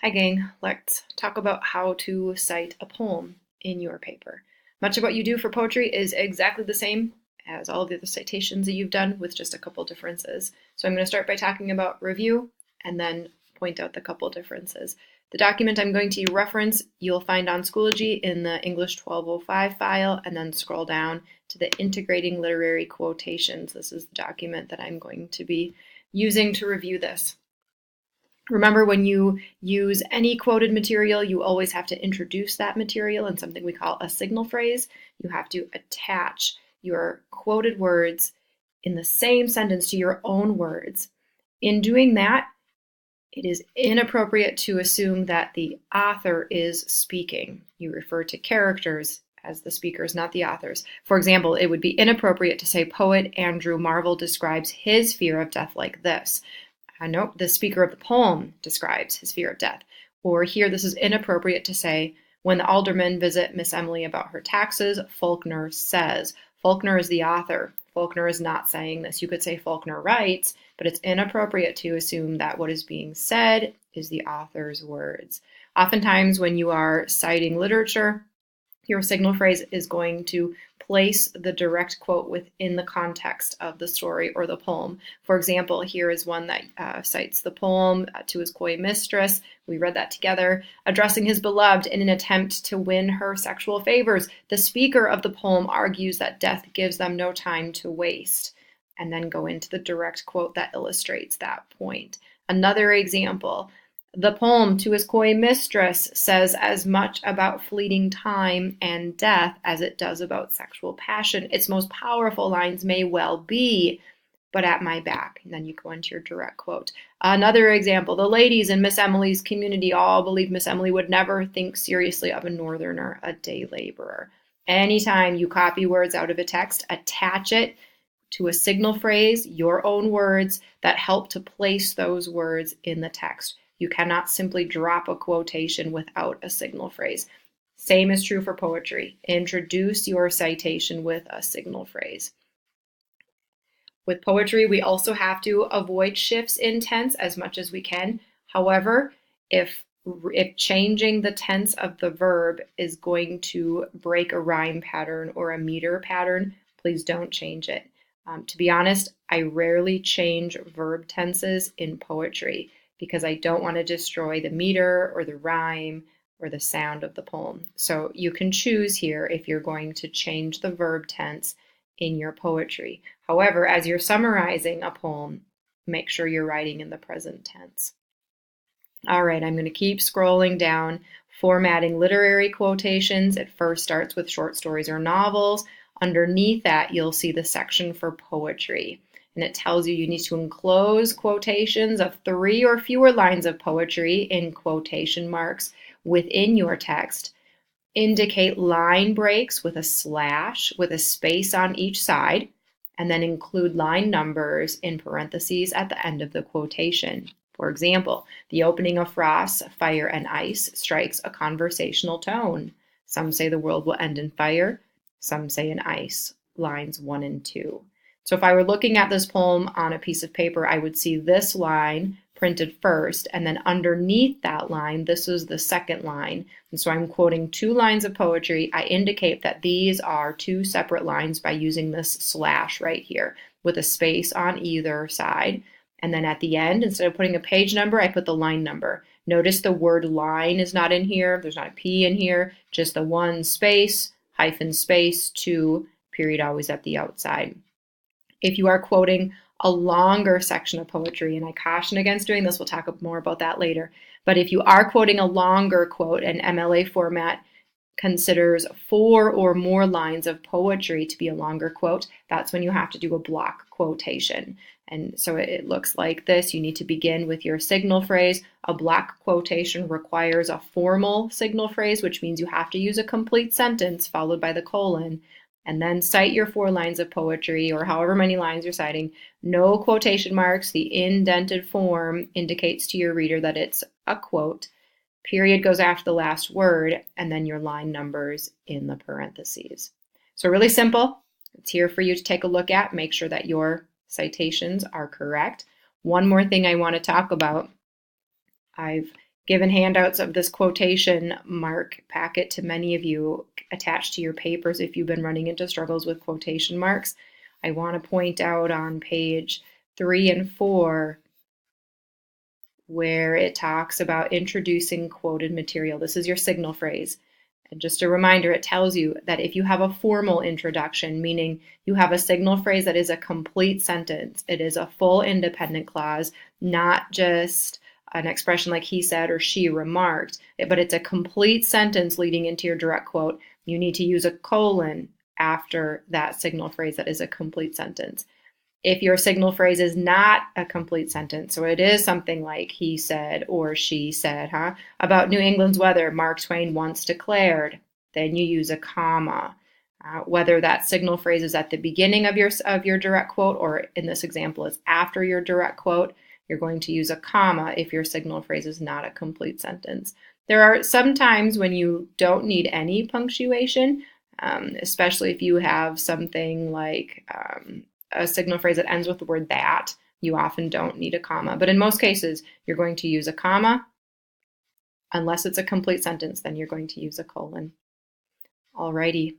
Hi gang, let's talk about how to cite a poem in your paper. Much of what you do for poetry is exactly the same as all of the other citations that you've done with just a couple differences. So I'm going to start by talking about review and then point out the couple differences. The document I'm going to reference you'll find on Schoology in the English 1205 file, and then scroll down to the Integrating Literary Quotations. This is the document that I'm going to be using to review this. Remember, when you use any quoted material, you always have to introduce that material in something we call a signal phrase. You have to attach your quoted words in the same sentence to your own words. In doing that, it is inappropriate to assume that the author is speaking. You refer to characters as the speakers, not the authors. For example, it would be inappropriate to say poet Andrew Marvell describes his fear of death like this. Nope, the speaker of the poem describes his fear of death. Or here, this is inappropriate to say, when the aldermen visit Miss Emily about her taxes, Faulkner says. Faulkner is the author. Faulkner is not saying this. You could say Faulkner writes, but it's inappropriate to assume that what is being said is the author's words. Oftentimes, when you are citing literature, your signal phrase is going to place the direct quote within the context of the story or the poem. For example, here is one that cites the poem to his coy mistress. We read that together. Addressing his beloved in an attempt to win her sexual favors, the speaker of the poem argues that death gives them no time to waste, and then go into the direct quote that illustrates that point. Another example, the poem to his coy mistress says as much about fleeting time and death as it does about sexual passion. Its most powerful lines may well be, but at my back. And then you go into your direct quote. Another example, the ladies in Miss Emily's community all believe Miss Emily would never think seriously of a northerner, a day laborer. Anytime you copy words out of a text, attach it to a signal phrase, your own words that help to place those words in the text. You cannot simply drop a quotation without a signal phrase. Same is true for poetry. Introduce your citation with a signal phrase. With poetry, we also have to avoid shifts in tense as much as we can. However, if changing the tense of the verb is going to break a rhyme pattern or a meter pattern, please don't change it. To be honest, I rarely change verb tenses in poetry because I don't want to destroy the meter or the rhyme or the sound of the poem. So you can choose here if you're going to change the verb tense in your poetry. However, as you're summarizing a poem, make sure you're writing in the present tense. All right, I'm going to keep scrolling down, formatting literary quotations. It first starts with short stories or novels. Underneath that, you'll see the section for poetry. And it tells you need to enclose quotations of 3 or fewer lines of poetry in quotation marks within your text. Indicate line breaks with a slash with a space on each side, and then include line numbers in parentheses at the end of the quotation. For example, the opening of Frost's Fire and Ice strikes a conversational tone. Some say the world will end in fire, some say in ice, lines 1 and 2. So if I were looking at this poem on a piece of paper, I would see this line printed first, and then underneath that line, this is the second line. And so I'm quoting 2 lines of poetry. I indicate that these are 2 separate lines by using this slash right here with a space on either side. And then at the end, instead of putting a page number, I put the line number. Notice the word line is not in here. There's not a P in here, just the 1 space, hyphen space, 2, period always at the outside. If you are quoting a longer section of poetry, and I caution against doing this, we'll talk more about that later, but if you are quoting a longer quote, an MLA format considers 4 or more lines of poetry to be a longer quote, that's when you have to do a block quotation. And so it looks like this. You need to begin with your signal phrase. A block quotation requires a formal signal phrase, which means you have to use a complete sentence followed by the colon, and then cite your 4 lines of poetry or however many lines you're citing. No quotation marks. The indented form indicates to your reader that it's a quote. Period goes after the last word, and then your line numbers in the parentheses. So really simple. It's here for you to take a look at. Make sure that your citations are correct. One more thing I want to talk about. I've given handouts of this quotation mark packet to many of you attached to your papers if you've been running into struggles with quotation marks. I want to point out on page 3 and 4 where it talks about introducing quoted material. This is your signal phrase. And just a reminder, it tells you that if you have a formal introduction, meaning you have a signal phrase that is a complete sentence, it is a full independent clause, not just an expression like he said or she remarked, but it's a complete sentence leading into your direct quote, you need to use a colon after that signal phrase that is a complete sentence. If your signal phrase is not a complete sentence, so it is something like he said or she said, about New England's weather, Mark Twain once declared, then you use a comma. Whether that signal phrase is at the beginning of your direct quote or in this example is after your direct quote, you're going to use a comma if your signal phrase is not a complete sentence. There are some times when you don't need any punctuation, especially if you have something like a signal phrase that ends with the word that, you often don't need a comma. But in most cases, you're going to use a comma. Unless it's a complete sentence, then you're going to use a colon. Alrighty.